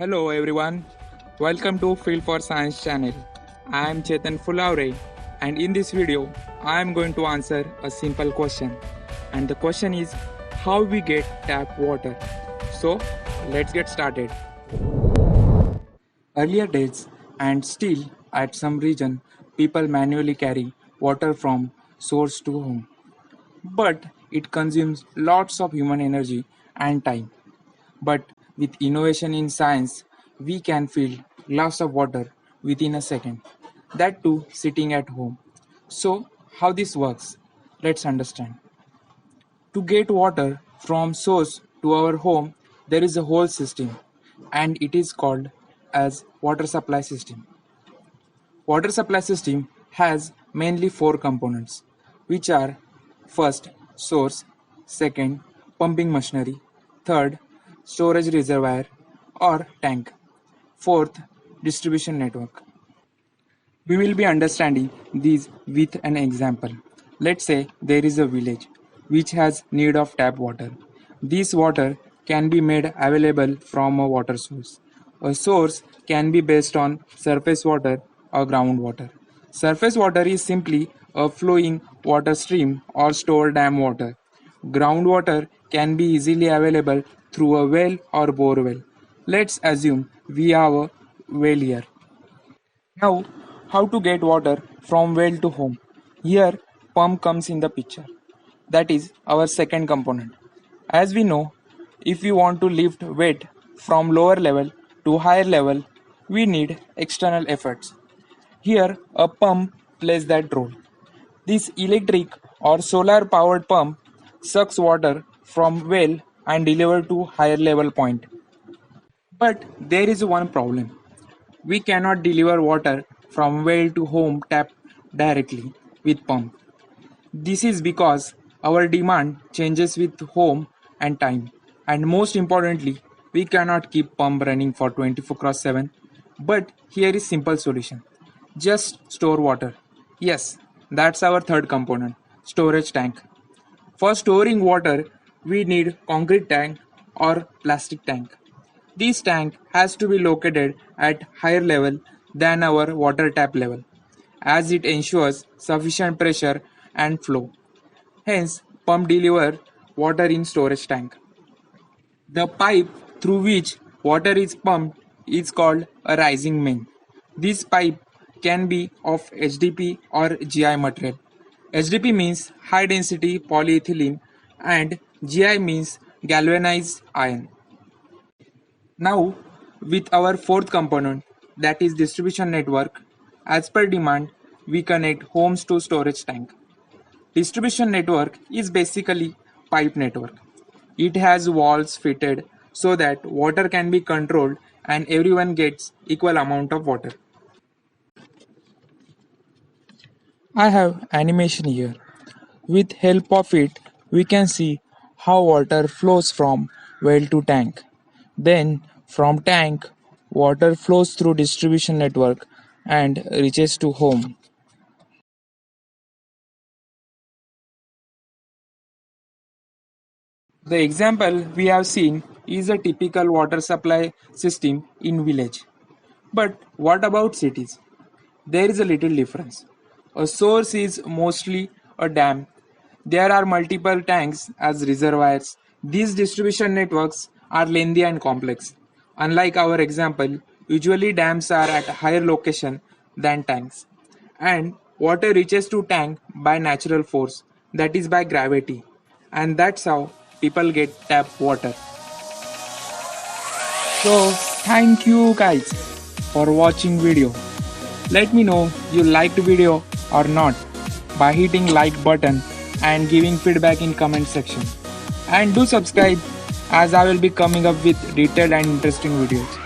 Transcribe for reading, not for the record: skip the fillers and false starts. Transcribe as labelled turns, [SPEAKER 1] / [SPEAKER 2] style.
[SPEAKER 1] Hello everyone, welcome to Field for Science channel. I am Chetan Fulaure and in this video I am going to answer a simple question, and the question is how we get tap water. So let's get started. Earlier days and still at some region people manually carry water from source to home, but it consumes lots of human energy and time. But with innovation in science, we can fill glass of water within a second. That too sitting at home. So how this works? Let's understand. To get water from source to our home, there is a whole system and it is called as water supply system. Water supply system has mainly four components, which are first source, second pumping machinery, third storage reservoir or tank, fourth distribution network. We will be understanding these with an example. Let's say there is a village which has need of tap water. This water can be made available from a water source. A source can be based on surface water or groundwater. Surface water is simply a flowing water stream or stored dam water. Groundwater can be easily available through a well or bore well. Let's assume we have a well here. Now, how to get water from well to home? Here, pump comes in the picture. That is our second component. As we know, if we want to lift weight from lower level to higher level, we need external efforts. Here, a pump plays that role. This electric or solar powered pump sucks water from well and deliver to higher level point. But there is one problem. We cannot deliver water from well to home tap directly with pump. This is because our demand changes with home and time. And most importantly, we cannot keep pump running for 24/7. But here is simple solution. Just store water. Yes, that's our third component, storage tank. For storing water, we need concrete tank or plastic tank. This tank has to be located at higher level than our water tap level, as it ensures sufficient pressure and flow. Hence, pump deliver water in storage tank. The pipe through which water is pumped is called a rising main. This pipe can be of HDP or GI material. HDP means high density polyethylene and GI means galvanized iron. Now, with our fourth component, that is distribution network, as per demand, we connect homes to storage tank. Distribution network is basically pipe network. It has walls fitted so that water can be controlled and everyone gets equal amount of water. I have animation here. With help of it, we can see how water flows from well to tank. Then from tank, water flows through distribution network and reaches to home. The example we have seen is a typical water supply system in village. But what about cities? There is a little difference. A source is mostly a dam. There are multiple tanks as reservoirs. These distribution networks are lengthy and complex. Unlike our example, usually dams are at a higher location than tanks. And water reaches to tank by natural force, that is by gravity. And that's how people get tap water. So thank you guys for watching video. Let me know you liked video or not by hitting like button and giving feedback in comment section. And do subscribe as I will be coming up with detailed and interesting videos.